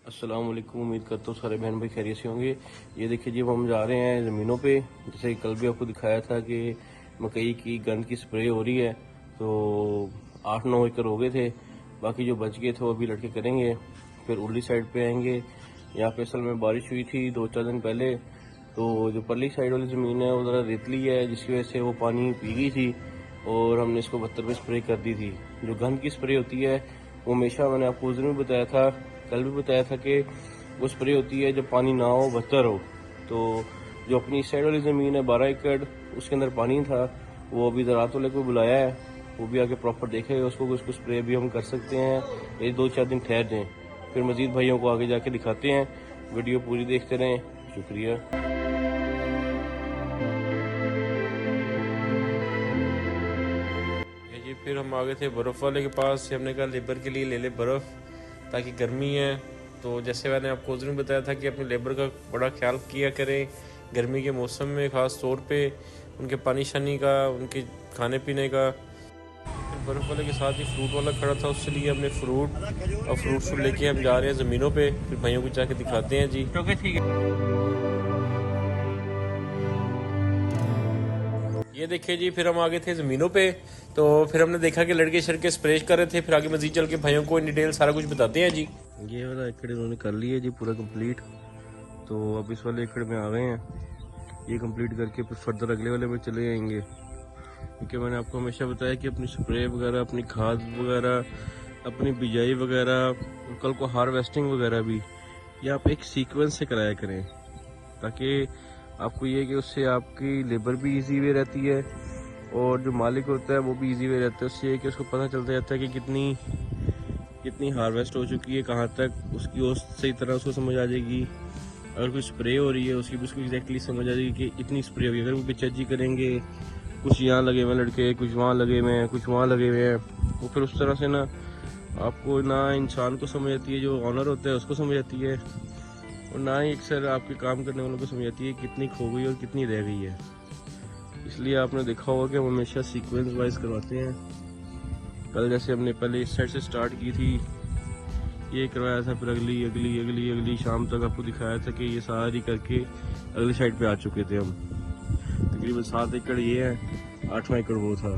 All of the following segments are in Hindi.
अस्सलाम वालेकुम। उम्मीद करता हूँ सारे बहन भाई खैरियत से होंगे। ये देखिए जी, अब हम जा रहे हैं ज़मीनों पे। जैसे कल भी आपको दिखाया था कि मकई की गंद की स्प्रे हो रही है, तो 8-9 एकड़ हो गए थे, बाकी जो बच गए थे वो अभी लड़के करेंगे। फिर उर्ली साइड पे आएंगे। यहाँ पे असल में बारिश हुई थी 2-4 दिन पहले, तो जो परली साइड वाली ज़मीन है वो ज़रा रेतली है, जिसकी वजह से वो पानी पी गई थी और हमने इसको 72 पे स्प्रे कर दी थी। जो गंद की स्प्रे होती है वो हमेशा, मैंने आपको उस दिन भी बताया था, कल भी बताया था कि वो स्प्रे होती है जब पानी ना हो, बदतर हो। तो जो अपनी साइड वाली ज़मीन है 12 एकड़, उसके अंदर पानी था, वो अभी ज़राअत वाले को बुलाया है, वो भी आके प्रॉपर देखेगा उसको स्प्रे भी हम कर सकते हैं। ये 2-4 दिन ठहर जाएँ, फिर मज़ीद भाइयों को आगे जाके दिखाते हैं। वीडियो पूरी देखते रहें। शुक्रिया। ये जी, फिर हम आ गए थे बर्फ़ वाले के पास। हमने कहा लेबर के लिए ले ले बर्फ़, ताकि गर्मी है। तो जैसे मैंने आपको उस दिन बताया था कि अपने लेबर का बड़ा ख्याल किया करें गर्मी के मौसम में, ख़ास तौर पे उनके पानी शानी का, उनके खाने पीने का। फिर बर्फ़ वाले के साथ ही फ्रूट वाला खड़ा था, उससे लिए हमने फ्रूट लेके हम जा रहे हैं ज़मीनों पे। फिर भाइयों को जाके दिखाते हैं जी। ओके, ठीक है। ये देखिए जी, फिर हम आ गए थे ज़मीनों पे। तो फिर हमने देखा कि लड़के शड़के स्प्रे कर रहे थे। फिर आगे मजीद चल के भाइयों को इन डिटेल सारा कुछ बताते हैं जी। ये वाला एकड़ इन्होंने कर लिया जी पूरा कंप्लीट। तो अब इस वाले एकड़ में आ गए हैं। ये कंप्लीट करके फिर फर्दर अगले वाले में चले जाएंगे, क्योंकि मैंने आपको हमेशा बताया कि अपनी स्प्रे वगैरह, अपनी खाद वगैरह, अपनी बिजाई वगैरह और कल को हार्वेस्टिंग वगैरह भी ये आप एक सीक्वेंस से कराया करें, ताकि आपको ये कि उससे आपकी लेबर भी इजी वे रहती है और जो मालिक होता है वो भी इजी वे रहता है। उससे ये कि उसको पता चलता जाता है कि कितनी हार्वेस्ट हो चुकी है, कहाँ तक उसकी और सही तरह उसको समझ आ जाएगी। अगर कोई स्प्रे हो रही है उसकी भी उसको एग्जैक्टली समझ आ जाएगी कि इतनी स्प्रे होगी। अगर वो पिचर्जी करेंगे, कुछ यहाँ लगे हुए लड़के, कुछ वहाँ लगे हुए हैं, कुछ वहाँ लगे हुए हैं, वो फिर उस तरह से ना आपको ना इंसान को समझ आती है, जो ऑनर होता है उसको समझ आती है, और ना ही अक्सर आपके काम करने वालों को समझ आती है कितनी खो गई और कितनी रह गई है। इसलिए आपने देखा होगा कि हम हमेशा सीक्वेंस वाइज करवाते हैं। कल जैसे हमने पहले इस साइड से स्टार्ट की थी, ये करवाया था, फिर अगली शाम तक आपको दिखाया था कि ये सारी करके अगली साइड पे आ चुके थे हम। तकरीबन 7 एकड़ ये है, 8वां एकड़ वो था।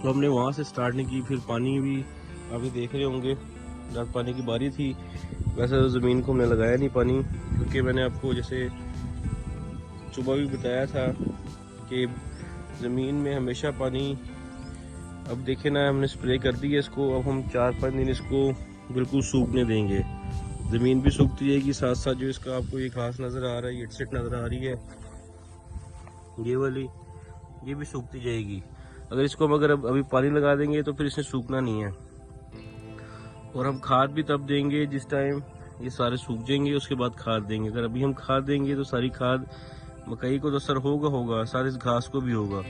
तो हमने वहाँ से स्टार्ट नहीं की। फिर पानी भी अभी देख रहे होंगे, जब पानी की बारी थी, वैसे तो ज़मीन को हमने लगाया नहीं पानी, क्योंकि मैंने आपको जैसे सुबह भी बताया था कि ज़मीन में हमेशा पानी, अब देखे ना, हमने स्प्रे कर दी है इसको, अब हम 4-5 दिन इसको बिल्कुल सूखने देंगे। ज़मीन भी सूखती जाएगी, साथ साथ जो इसका आपको ये घास नज़र आ रहा है, ये सेट नज़र आ रही है, ये वाली, ये भी सूखती जाएगी। अगर इसको हम अभी पानी लगा देंगे तो फिर इसने सूखना नहीं है। और हम खाद भी तब देंगे जिस टाइम ये सारे सूख जाएंगे, उसके बाद खाद देंगे। अगर अभी हम खाद देंगे तो सारी खाद मकई को तो असर होगा, सारे इस घास को भी होगा।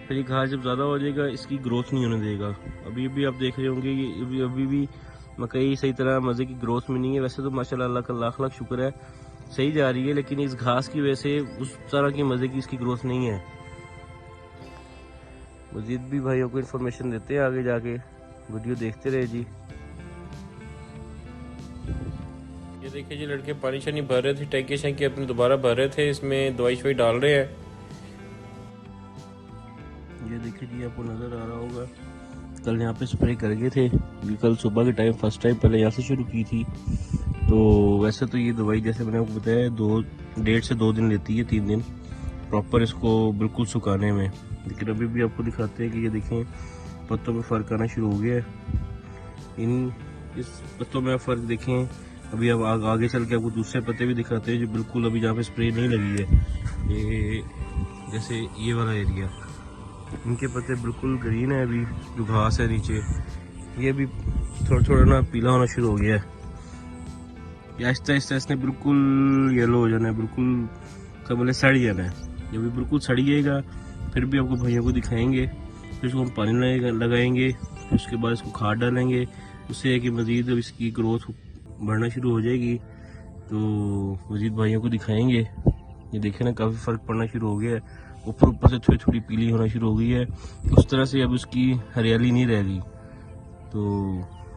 फिर ये घास जब ज़्यादा हो जाएगा, इसकी ग्रोथ नहीं होने देगा। अभी भी आप देख रहे होंगे ये अभी भी मकई सही तरह मज़े की ग्रोथ में नहीं है। वैसे तो माशाल्लाह अल्लाह का लाख लाख शुक्र है, सही जा रही है, लेकिन इस घास की वजह से उस तरह की मज़े की इसकी ग्रोथ नहीं है। मज़ीद भी भाइयों को इन्फॉर्मेशन देते हैं आगे जाके, वीडियो देखते रहे जी। ये देखिए जी, लड़के पानी शानी भर रहे थे, टैंकी शैंकी अपने दोबारा भर रहे थे, इसमें दवाई शवाई डाल रहे हैं। ये देखिए जी, आपको नज़र आ रहा होगा, कल यहाँ पे स्प्रे कर गए थे। ये कल सुबह के टाइम फर्स्ट टाइम पहले यहाँ से शुरू की थी। तो वैसे तो ये दवाई जैसे मैंने आपको बताया 1.5 से 2 दिन लेती है, 3 दिन प्रॉपर इसको बिल्कुल सुखाने में। लेकिन अभी भी आपको दिखाते हैं कि ये देखें, पत्तों में फ़र्क आना शुरू हो गया है। इस पत्तों में आप फ़र्क देखें। अभी अब आगे चल के आपको दूसरे पत्ते भी दिखाते हैं जो बिल्कुल अभी जहाँ पे स्प्रे नहीं लगी है। ये जैसे ये वाला एरिया, इनके पत्ते बिल्कुल ग्रीन है, अभी जो घास है नीचे ये भी थोड़ा थोड़ा ना पीला होना शुरू हो गया है। आहिस्ता आहिस्ता इसने बिल्कुल येलो हो जाना है, बिल्कुल क्या बोले, सड़ जाना है। ये भी बिल्कुल सड़िएगा, फिर भी आपको भाइयों को दिखाएंगे। फिर इसको हम पानी लगाएंगे, फिर उसके बाद इसको खाद डालेंगे। उससे है कि मज़ीद अब इसकी ग्रोथ बढ़ना शुरू हो जाएगी, तो मज़ीद भाइयों को दिखाएंगे। ये देखें ना, काफ़ी फ़र्क पड़ना शुरू हो गया है। ऊपर से थोड़ी थोड़ी पीली होना शुरू हो गई है। उस तरह से अब उसकी हरियाली नहीं रह गई। तो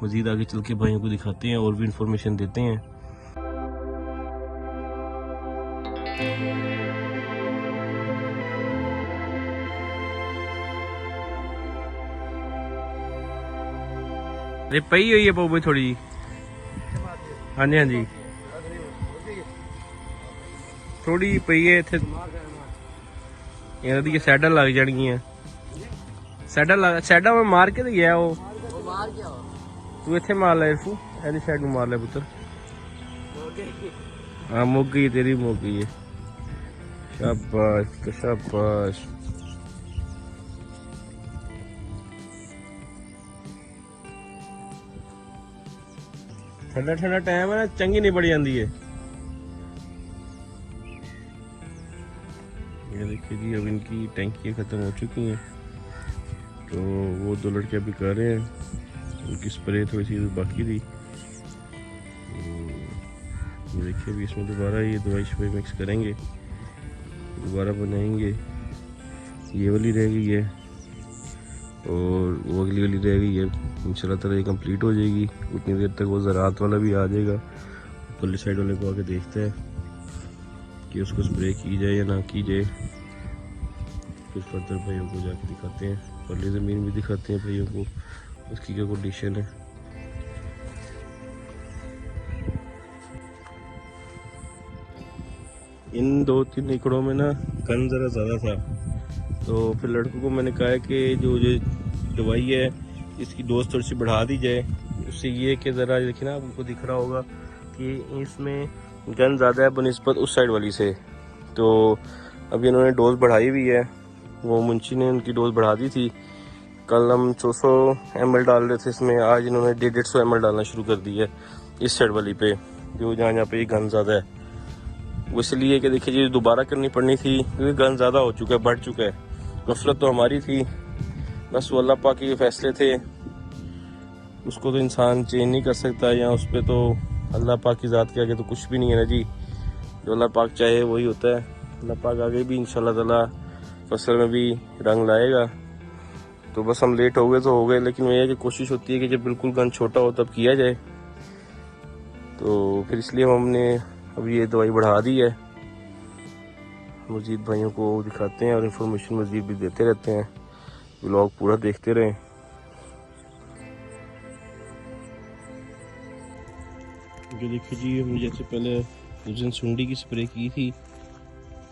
मज़ीद आगे चल के भाइयों को दिखाते हैं और भी इंफॉर्मेशन देते हैं। अरे पई हुई है पाऊ भाई थोड़ी। हाँ जी हाँ जी, थोड़ी पई है इत्थे। इन्हां दी सैडा लग जाणगियां। सैडा मैं मार के गया वो तू इत्थे मार लै इरफू, एदी साइड में मार लै पुत्र। हाँ मुक गई तेरी, मुक गई है। शाबाश तो शाबाश। ठंडा ठंडा टाइम है ना, चंगी नहीं पड़ जाती है। ये देखिए जी, अब इनकी टैंकियाँ ख़त्म हो चुकी हैं, तो वो दो लड़के अभी कर रहे हैं। उनकी स्प्रे थोड़ी सी बाकी थी। ये देखिए अभी इसमें दोबारा ये दवाई शवाई मिक्स करेंगे, दोबारा बनाएंगे। ये वाली रह गई है और वो अगली वाली रह गई है। इंशाल्लाह ताला ये कंप्लीट हो जाएगी। उतनी देर तक वो ज़राअत वाला भी आ जाएगा। पल्ली साइड वाले को आके देखते हैं कि उसको स्प्रे की जाए या ना की जाए। फिर फर्दर भाइयों को जाके दिखाते हैं, पल्ली ज़मीन भी दिखाते हैं भाइयों को उसकी क्या कंडीशन है। इन 2-3 एकड़ों में ना गन ज़रा ज़्यादा था, तो फिर लड़कों को मैंने कहा है कि जो दवाई है इसकी डोज थोड़ी सी बढ़ा दी जाए। उससे ये कि ज़रा देखिए ना, आपको दिख रहा होगा कि इसमें गन ज़्यादा है बनिस्बत उस साइड वाली से। तो अभी इन्होंने डोज बढ़ाई हुई है, वो मुंशी ने उनकी डोज बढ़ा दी थी। कल हम 400 ml डाल रहे थे इसमें, आज इन्होंने 150 ml डालना शुरू कर दी है इस साइड वाली पे, जो जहाँ पे ये गन ज़्यादा है। वो इसलिए कि देखिए जी दोबारा करनी पड़नी थी क्योंकि गन ज़्यादा हो चुका है, बढ़ चुका है। गफलत तो हमारी थी, बस वो अल्लाह पाक के फैसले थे, उसको तो इंसान चेंज नहीं कर सकता, या उस पर तो अल्लाह पाक की ज़ात के आगे तो कुछ भी नहीं है ना जी। जो अल्लाह पाक चाहे वही होता है। अल्लाह पाक आगे भी इंशाल्लाह ताला फसल में भी रंग लाएगा। तो बस हम लेट हो गए तो हो गए, लेकिन वही है कि कोशिश होती है कि जब बिल्कुल गन छोटा हो तब किया जाए। तो फिर इसलिए हमने अभी ये दवाई बढ़ा दी है। मज़ीद भाइयों को दिखाते हैं और इन्फॉर्मेशन मज़ीद भी देते रहते हैं। व्लॉग पूरा देखते रहें। जो देखिए जी, हम जैसे पहले उस दिन सुंडी की स्प्रे की थी,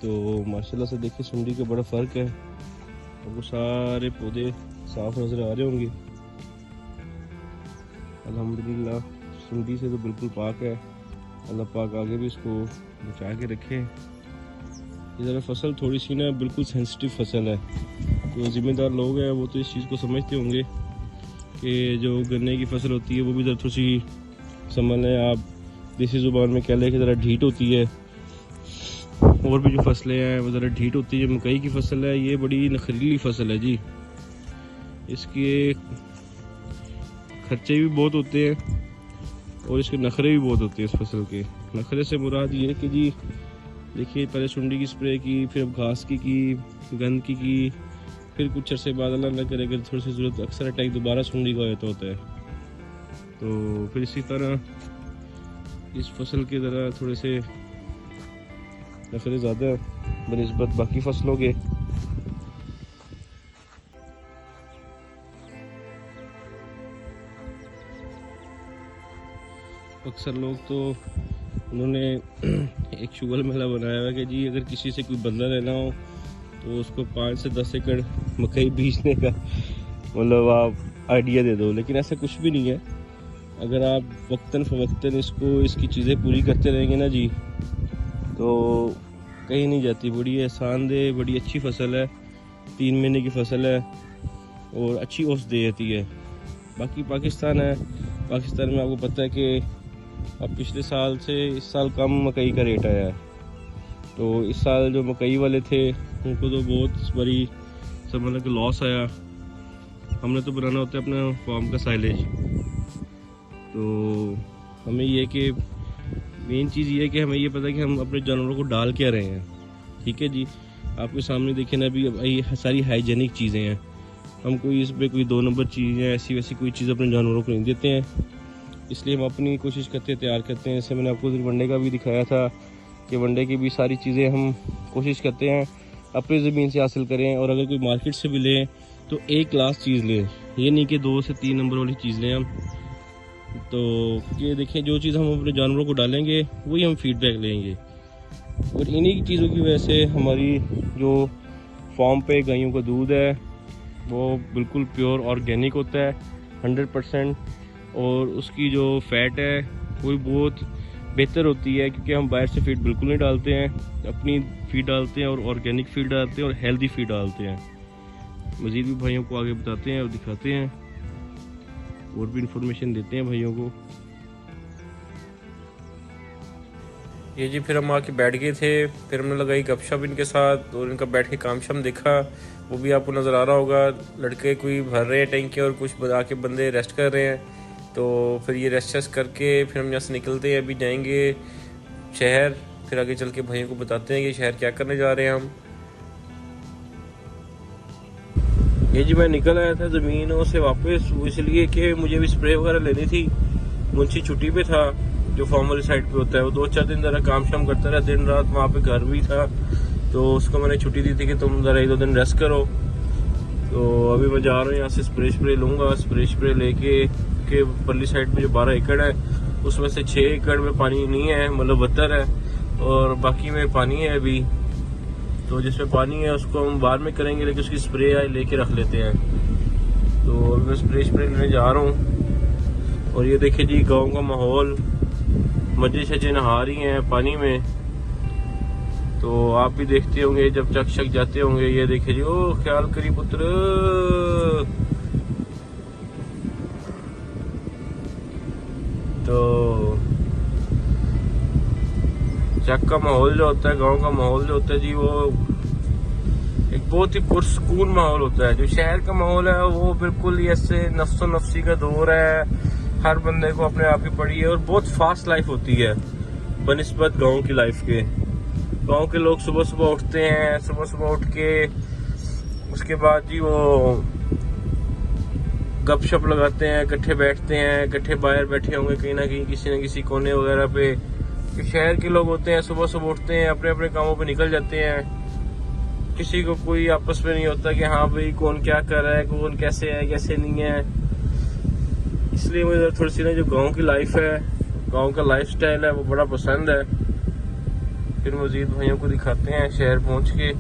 तो माशाल्लाह से देखिए सुंडी का बड़ा फ़र्क है। और वो सारे पौधे साफ नज़र आ रहे होंगे। अल्हम्दुलिल्लाह सुंडी से तो बिल्कुल पाक है। अल्लाह पाक आगे भी इसको बचा के रखे। ज़रा फसल थोड़ी सी ना बिल्कुल सेंसिटिव फसल है, तो ज़िम्मेदार लोग हैं वो तो इस चीज़ को समझते होंगे कि जो गन्ने की फसल होती है वो भी ज़रा थोड़ी सी समझ लें आप, देसी ज़ुबान में कह लें कि ज़रा ढीठ होती है। और भी जो फसलें हैं वो ज़रा ढीठ होती है। जो मकई की फसल है ये बड़ी नखरीली फसल है जी, इसके खर्चे भी बहुत होते हैं और इसके नखरे भी बहुत होते हैं। इस फसल के नखरे से मुराद ये कि जी देखिए, पहले सुंडी की स्प्रे की, फिर अब घास की गंद की, फिर कुछ अरसे बाद अल्लाह न करे अगर थोड़ी सी ज़रूरत अक्सर अटैक दोबारा सुंडी का होता है। तो फिर इसी तरह इस फसल के ज़रा थोड़े से नखरे ज़्यादा बनिस्बत बाकी फसलों के। अक्सर लोग तो उन्होंने एक शुगर मेला बनाया हुआ कि जी अगर किसी से कोई बदला लेना हो तो उसको 5 से 10 एकड़ मकई बीजने का मतलब आप आइडिया दे दो। लेकिन ऐसा कुछ भी नहीं है। अगर आप वक्तन फ़वक्तन इसकी चीज़ें पूरी करते रहेंगे ना जी, तो कहीं नहीं जाती। बड़ी आसानदेह, बड़ी अच्छी फसल है, 3 महीने की फसल है और अच्छी औसत देती है। बाकी पाकिस्तान है, पाकिस्तान में आपको पता है कि अब पिछले साल से इस साल कम मकई का रेट आया है। तो इस साल जो मकई वाले थे उनको तो बहुत बड़ी समझ के लॉस आया। हमने तो बनाना होता है अपना फार्म का साइलेज। तो हमें ये कि मेन चीज़ ये है कि हमें ये पता है कि हम अपने जानवरों को डाल क्या रहे हैं। ठीक है जी, आपके सामने देखिए ना, अभी सारी हाइजेनिक चीज़ें हैं। हम कोई इस पर कोई 2 नंबर चीज़ या ऐसी वैसी कोई चीज़ अपने जानवरों को नहीं देते हैं, इसलिए हम अपनी कोशिश करते हैं, तैयार करते हैं। जैसे मैंने आपको वनडे का भी दिखाया था कि वनडे की भी सारी चीज़ें हम कोशिश करते हैं अपनी ज़मीन से हासिल करें, और अगर कोई मार्केट से भी लें तो एक क्लास चीज़ लें, ये नहीं कि 2 से 3 नंबर वाली चीज़ लें हम। तो ये देखें, जो चीज़ हम अपने जानवरों को डालेंगे वही हम फीडबैक लेंगे, और इन्हीं चीज़ों की वजह से हमारी जो फार्म पे गायों का दूध है वो बिल्कुल प्योर ऑर्गेनिक होता है 100%, और उसकी जो फैट है वो भी बहुत बेहतर होती है, क्योंकि हम बाहर से फीड बिल्कुल नहीं डालते हैं, अपनी फीड डालते हैं और ऑर्गेनिक फीड डालते हैं और हेल्दी फीड डालते हैं। मज़ीद भी भाइयों को आगे बताते हैं और दिखाते हैं और भी इंफॉर्मेशन देते हैं भाइयों को। ये जी फिर हम आके बैठ गए थे, फिर हमने लगाई गपशप इनके साथ और इनका बैठ के काम शाम देखा, वो भी आपको नज़र आ रहा होगा। लड़के कोई भर रहे हैं टैंक के और कुछ आके बंदे रेस्ट कर रहे हैं। तो फिर ये रेस्ट करके फिर हम यहाँ से निकलते हैं, अभी जाएंगे शहर, फिर आगे चल के भाइयों को बताते हैं कि शहर क्या करने जा रहे हैं हम। ये जी मैं निकल आया था ज़मीनों से वापस, इसलिए कि मुझे भी स्प्रे वगैरह लेनी थी। मुंशी छुट्टी पे था, जो फार्म वाली साइड पे होता है, वो 2-4 दिन ज़रा काम शाम करता रहा, दिन रात वहाँ पे घर भी था, तो उसको मैंने छुट्टी दी थी कि तुम ज़रा 1-2 दिन रेस्ट करो। तो अभी मैं जा रहा हूँ यहाँ से, स्प्रे लूँगा, स्प्रे लेके के पल्ली साइड पे जो 12 एकड़ है उसमें से 6 एकड़ में पानी नहीं है, मतलब बत्तर है, और बाकी में पानी है अभी। तो जिसमें पानी है उसको हम बाद में करेंगे, लेकिन उसकी स्प्रे लेके रख लेते हैं। तो अभी मैं स्प्रे लेने जा रहा हूँ। और ये देखिए जी गाँव का माहौल, मजे शजे नहा रही हैं पानी में, तो आप भी देखते होंगे जब चक शक जाते होंगे। ये देखिए जी, ओ ख्याल करी पुत्र। तो चक का माहौल जो होता है, गांव का माहौल जो होता है जी, वो एक बहुत ही पुरसकून माहौल होता है। जो शहर का माहौल है वो बिल्कुल ऐसे नफ्सो नफ्सी का दौर है, हर बंदे को अपने आप ही पड़ी है, और बहुत फास्ट लाइफ होती है बनिस्बत गांव की लाइफ के। गांव के लोग सुबह सुबह उठते हैं, सुबह उठ के उसके बाद जी वो गपशप लगाते हैं, इकट्ठे बैठते हैं, इकट्ठे बाहर बैठे होंगे कहीं ना कहीं किसी न किसी कोने वगैरह पे। शहर के लोग होते हैं सुबह उठते हैं, अपने अपने कामों पे निकल जाते हैं, किसी को कोई आपस में नहीं होता कि हाँ भाई कौन क्या कर रहा है, कौन कैसे है कैसे नहीं है। इसलिए मुझे थोड़ी सी ना जो गांव की लाइफ है, गांव का लाइफस्टाइल है, वो बड़ा पसंद है। फिर मजीद भाइयों को दिखाते हैं शहर पहुंच के।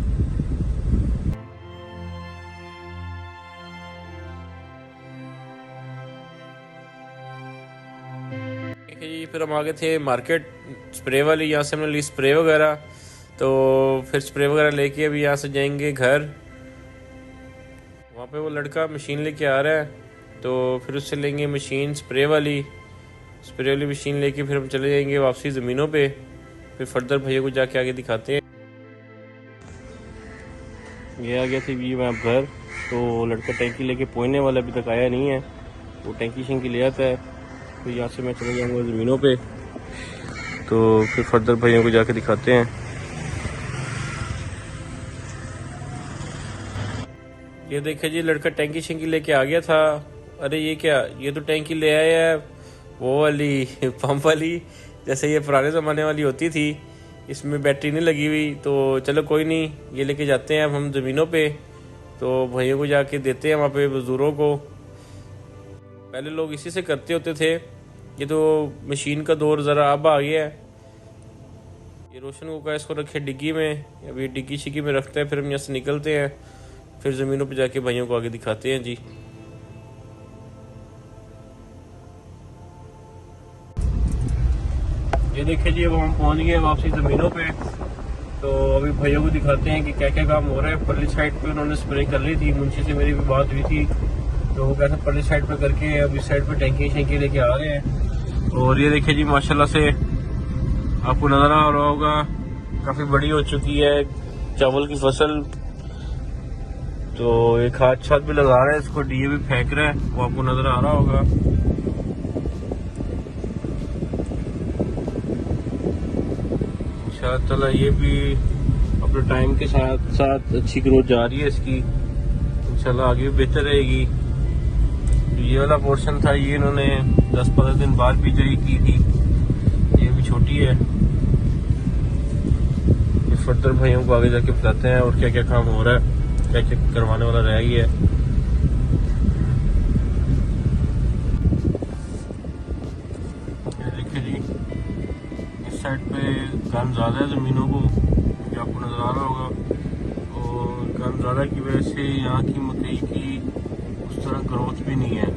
फिर हम आगे थे मार्केट स्प्रे वाली, यहाँ से हमने ली स्प्रे वगैरह। तो फिर स्प्रे वगैरह लेके अभी यहाँ से जाएंगे घर। वहाँ पे वो लड़का मशीन लेके आ रहा है, तो फिर उससे लेंगे मशीन स्प्रे वाली मशीन लेके फिर हम चले जाएंगे वापसी ज़मीनों पे। फिर फर्दर भैया को जाके आगे दिखाते हैं। ये आ गया थे भी मैं घर, तो लड़का टैंकी लेके पहुँचने वाला, अभी तक आया नहीं है, वो टैंकी शैंकी ले आता है। तो यहाँ से मैं चले जाऊँगा ज़मीनों पे, तो फिर फर्दर भैया को जाके दिखाते हैं। ये देखिए जी लड़का टैंकी शैंकी लेके आ गया था। अरे ये क्या, ये तो टैंकी ले आया है वो वाली पंप वाली, जैसे ये पुराने ज़माने वाली होती थी, इसमें बैटरी नहीं लगी हुई। तो चलो कोई नहीं, ये लेके जाते हैं अब हम ज़मीनों पे। तो भैया को जाके देते हैं वहाँ पे बुजुर्गों को। पहले लोग इसी से करते होते थे, ये तो मशीन का दौर ज़रा अब आ गया है। ये रोशन को कहा इसको रखे डिग्गी में, अभी डिग्गी शिग्गी में रखते हैं, फिर हम यहाँ से निकलते हैं, फिर ज़मीनों पे जाके भाइयों को आगे दिखाते हैं जी। ये देखिए जी अब हम पहुँच गए वापसी ज़मीनों पे। तो अभी भाइयों को दिखाते हैं कि क्या क्या काम हो रहा है। परली साइड पे उन्होंने स्प्रे कर ली थी, मुंशी से मेरी भी बात हुई थी, तो वो कहते परली साइड पे करके अब इस साइड पे टैंकी शैंकी लेके आ रहे हैं। और ये देखिए जी माशाल्लाह से आपको नज़र आ रहा होगा, काफ़ी बड़ी हो चुकी है चावल की फसल। तो एक हाथ छत भी लगा रहा है, इसको डीए भी फेंक रहा है, वो आपको नज़र आ रहा होगा। इंशाअल्लाह ये भी अपने टाइम के साथ साथ अच्छी ग्रोथ जा रही है इसकी। इंशाल्लाह आगे भी बेहतर रहेगी। ये वाला पोर्शन था, ये इन्होंने 10-15 दिन बाद भी जो की थी, ये भी छोटी है। फर्दर भाइयों को आगे जाके बताते हैं और क्या क्या काम हो रहा है, क्या क्या करवाने वाला रह गया है। देखिए जी, इस साइड पे काम ज़्यादा है ज़मीनों को, जो आपको नज़र आ रहा होगा, और काम ज़्यादा की वजह से यहाँ की मकई की उस तरह ग्रोथ भी नहीं है।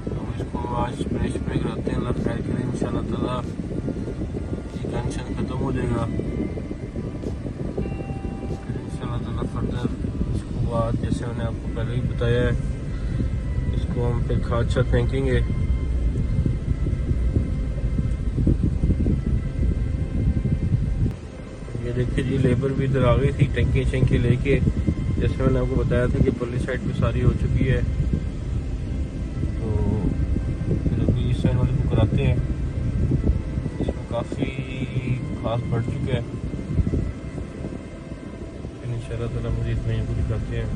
तो इसको आज स्प्रे कराते हैं, अल्लाह खैर करे, इंशाल्लाह ताला ये टेंशन ख़त्म हो जाएगा। फिर इंशाल्लाह ताला फर्दर इसको बाद, जैसे मैंने आपको पहले ही बताया है, इसको हम फिर खाद शाद फेंकेंगे। ये देखिए जी, लेबर भी इधर आ गई थी टंकी शंकी लेके, जैसे मैंने आपको बताया था कि पल्ली साइड पे सारी हो चुकी है। तो फिर अभी इस साइड वाले को कराते हैं, इसमें काफ़ी खास बढ़ चुका है। फिर इंशाल्लाह ताला मुझे इतना ही को दिखाते हैं।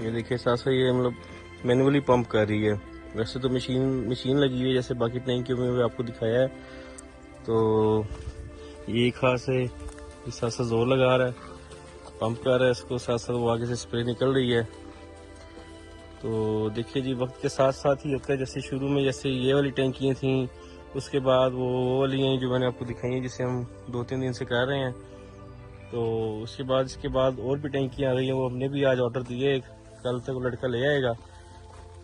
ये देखिए साथ ये मतलब मैनुअली पंप कर रही है, वैसे तो मशीन लगी हुई है जैसे बाकी टैंकियों में भी आपको दिखाया है। तो ये खास है, इस साथ साथ जोर लगा रहा है, पंप कर रहा है इसको, साथ साथ वो आगे से स्प्रे निकल रही है। तो देखिए जी, वक्त के साथ साथ ही होता है। जैसे शुरू में जैसे ये वाली टैंकियाँ थी, उसके बाद वो वाली हैं जो मैंने आपको दिखाई हैं, जिसे हम 2-3 दिन से कर रहे हैं। तो उसके बाद इसके बाद और भी टैंकियाँ आ गई हैं, वो हमने भी आज ऑर्डर दिए, कल तक वो लड़का ले आएगा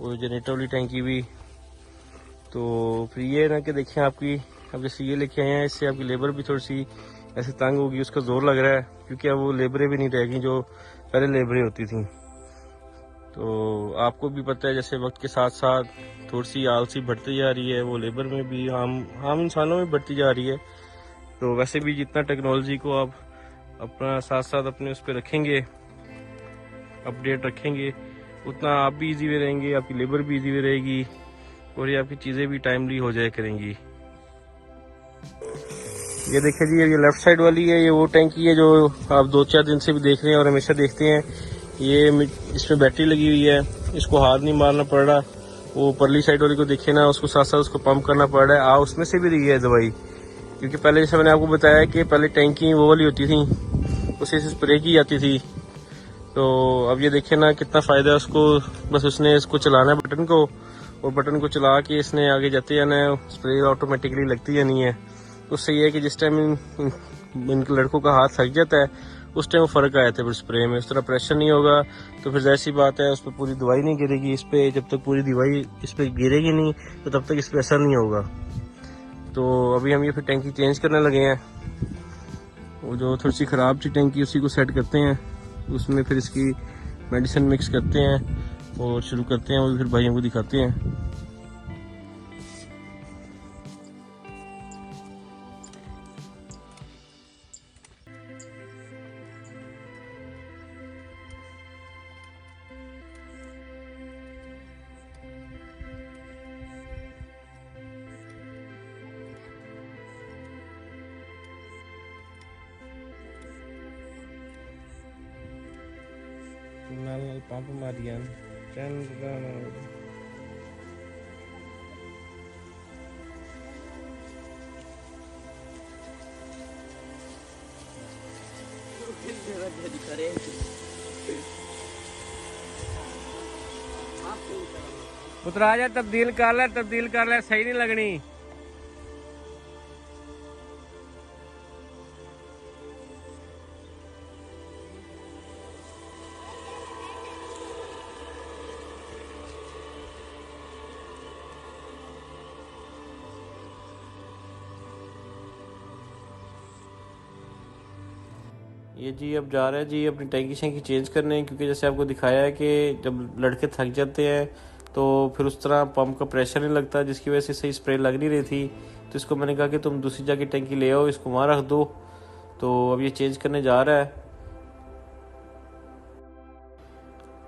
वो जनरेटर वाली टैंकी भी। तो फिर ये ना कि देखिए आपकी, अब जैसे ये लेके आए हैं, इससे आपकी लेबर भी थोड़ी सी ऐसे तंग होगी, उसका जोर लग रहा है, क्योंकि अब वो लेबरें भी नहीं रहेगी जो पहले लेबरें होती थी। तो आपको भी पता है जैसे वक्त के साथ साथ थोड़ी सी आलसी बढ़ती जा रही है, वो लेबर में भी हम इंसानों में बढ़ती जा रही है। तो वैसे भी जितना टेक्नोलॉजी को आप अपना साथ साथ अपने उस पर रखेंगे, अपडेट रखेंगे, उतना आप भी इजी में रहेंगे, आपकी लेबर भी इजी में रहेगी, और ये आपकी चीज़ें भी टाइमली हो जाया करेंगी। ये देखिए जी, ये लेफ्ट साइड वाली है, ये वो टैंकी है जो आप 2-4 दिन से भी देख रहे हैं और हमेशा देखते हैं। ये इसमें बैटरी लगी हुई है, इसको हाथ नहीं मारना पड़ रहा। वो परली साइड वाली को देखे ना, उसको साथ साथ उसको पंप करना पड़ रहा है। उसमें से भी रही है दवाई, क्योंकि पहले जैसे मैंने आपको बताया कि पहले टैंकी वो वाली होती थी, उसे स्प्रे की जाती थी। तो अब ये देखे ना कितना फ़ायदा है उसको, बस उसने इसको चलाना है बटन को, और बटन को चला के इसने आगे जाते जाना है, स्प्रे ऑटोमेटिकली लगती जानी है। उससे ये है कि जिस टाइम इन लड़कों का हाथ थक जाता है, उस टाइम वो फ़र्क आ जाता है फिर स्प्रे में, उस तरह प्रेशर नहीं होगा। तो फिर ऐसी बात है, उस पर पूरी दवाई नहीं गिरेगी इस पर, जब तक पूरी दवाई इस पर गिरेगी नहीं तो तब तक इस पर असर नहीं होगा। तो अभी हम ये फिर टैंकी चेंज करने लगे हैं, वो जो थोड़ी सी ख़राब थी टैंकी उसी को सेट करते हैं, उसमें फिर इसकी मेडिसिन मिक्स करते हैं और शुरू करते हैं, वो फिर भाइयों को दिखाते हैं। पंप मारिया पुत्र आ जा, तब्दील कर ले, सही नहीं लगनी। ये जी अब जा रहा है जी अपनी टैंकी शैंकी चेंज करने, क्योंकि जैसे आपको दिखाया है कि जब लड़के थक जाते हैं तो फिर उस तरह पंप का प्रेशर नहीं लगता, जिसकी वजह से सही स्प्रे लग नहीं रही थी। तो इसको मैंने कहा कि तुम दूसरी जगह टैंकी ले आओ, इसको वहाँ रख दो। तो अब ये चेंज करने जा रहा है।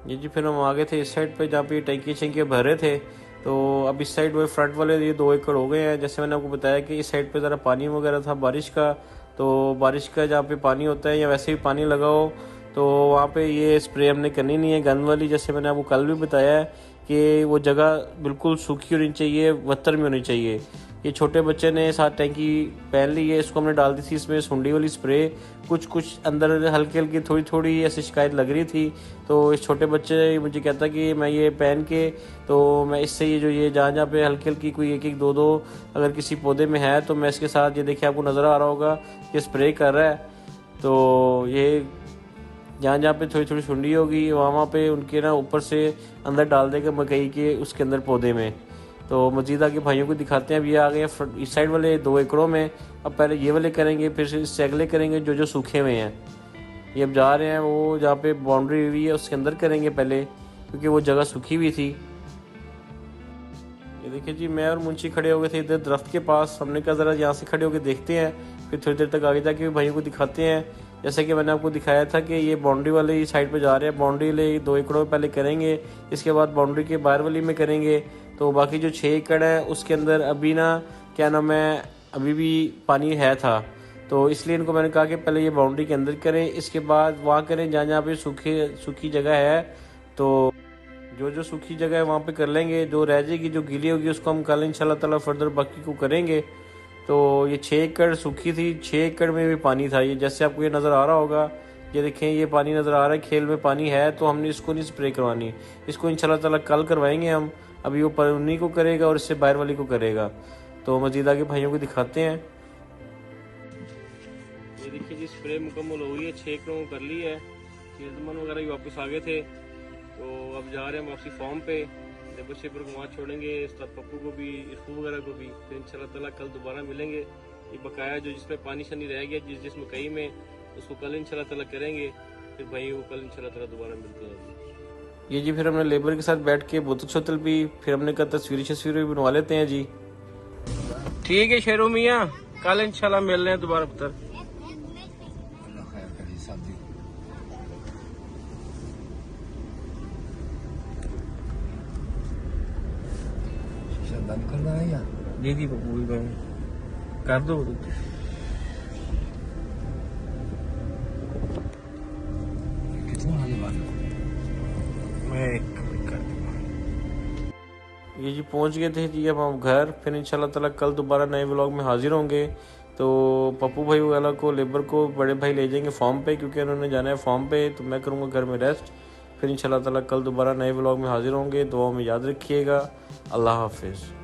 ये जी फिर हम आ गए थे इस साइड पे जहाँ पे ये टैंकी शैंकी भर रहे थे। तो अब इस साइड वो फ्रंट वाले ये 2 एकड़ हो गए हैं। जैसे मैंने आपको बताया कि इस साइड पे ज़रा पानी वगैरह था बारिश का, तो बारिश का जहाँ पे पानी होता है या वैसे भी पानी लगा हो तो वहाँ पे ये स्प्रे हमने करनी नहीं है गन वाली। जैसे मैंने आपको कल भी बताया है कि वो जगह बिल्कुल सूखी होनी चाहिए, वत्तर में होनी चाहिए। ये छोटे बच्चे ने 7 टैंकी पहन ली है, इसको हमने डाल दी थी इसमें सुंडी वाली स्प्रे। कुछ अंदर हल्की हल्की थोड़ी थोड़ी ऐसी शिकायत लग रही थी, तो इस छोटे बच्चे मुझे कहता कि मैं ये पहन के तो मैं इससे ये जो ये जहाँ जहाँ पे हल्की हल्की कोई एक एक दो दो अगर किसी पौधे में है तो मैं इसके साथ ये देखिए आपको नज़र आ रहा होगा ये स्प्रे कर रहा है। तो ये जहाँ जहाँ पे थोड़ी थोड़ी सुंडी होगी वहाँ पे उनके ना ऊपर से अंदर डाल देगा मकई के उसके अंदर पौधे में। तो मजीद आगे भाइयों को दिखाते हैं। अब ये आ गए इस साइड वाले 2 एकड़ों में। अब पहले ये वाले करेंगे, फिर इससे अगले करेंगे जो जो सूखे हुए हैं। ये अब जा रहे हैं वो जहाँ पे बाउंड्री हुई है उसके अंदर करेंगे पहले, क्योंकि वो जगह सूखी हुई थी। ये देखिए जी, मैं और मुंशी खड़े हो गए थे इधर दरख्त के पास। हमने कहा ज़रा यहाँ से खड़े होकर देखते हैं, फिर थोड़ी देर तक आगे जाके भाइयों को दिखाते हैं। जैसे कि मैंने आपको दिखाया था कि ये बाउंड्री वाली साइड पे जा रहे हैं, बाउंड्री वाले 2 एकड़ों में पहले करेंगे, इसके बाद बाउंड्री के बाहर वाली में करेंगे। तो बाकी जो 6 एकड़ है उसके अंदर अभी ना क्या नाम है अभी भी पानी है था, तो इसलिए इनको मैंने कहा कि पहले ये बाउंड्री के अंदर करें, इसके बाद वहाँ करें जहाँ जहाँ पे सूखी जगह है। तो जो जो सूखी जगह है वहाँ पे कर लेंगे, जो रह जाएगी जो गीली होगी उसको हम कल इंशाल्लाह ताला फर्दर बाकी को करेंगे। तो ये 6 एकड़ सूखी थी, 6 एकड़ में भी पानी था। ये जैसे आपको ये नज़र आ रहा होगा, ये देखें ये पानी नज़र आ रहा है, खेल में पानी है। तो हमने इसको नहीं स्प्रे करवानी, इसको इंशाल्लाह ताला कल करवाएंगे हम। अभी वो पर उन्हीं को करेगा और इससे बाहर वाली को करेगा। तो मजीद आगे भाइयों को दिखाते हैं। ये देखिए जी, स्प्रे मुकम्मल हो गई है, 6 एकड़ों को कर ली है। सेल्समैन वगैरह भी वापस आ गए थे, तो अब जा रहे हैं वापसी फॉर्म पे। लेबर शेबर को वहाँ छोड़ेंगे, उस्ताद पप्पू को भी, इरफू वगैरह को भी। फिर इंशाल्लाह ताला कल दोबारा मिलेंगे। ये बकाया जो जिसमें पानी शनी रह गया जिस मकई में उसको कल इंशाल्लाह ताला करेंगे। फिर भाई वो कल इंशाल्लाह ताला दोबारा मिलते हैं। ये जी फिर हमने लेबर के साथ बैठ के बोतल शोतल भी, फिर हमने कहा तस्वीरें भी बनवा लेते हैं जी। ठीक है शेरू मियाँ, कल इंशाल्लाह मिल रहे हैं दोबारा पुत्र। बंद करना है या जी पप्पू भी कर दो। कितना आने वाला मैं ये जी पहुंच गए थे जी अब हम घर। फिर इंशाल्लाह ताला कल दोबारा नए व्लॉग में हाजिर होंगे। तो पप्पू भाई वाला को लेबर को बड़े भाई ले जाएंगे फॉर्म पे, क्योंकि उन्होंने जाना है फॉर्म पे। तो मैं करूँगा घर में रेस्ट। फिर इंशाल्लाह ताला कल दोबारा नए व्लॉग में हाजिर होंगे। दुआओं में याद रखिएगा। अल्लाह हाफिज़।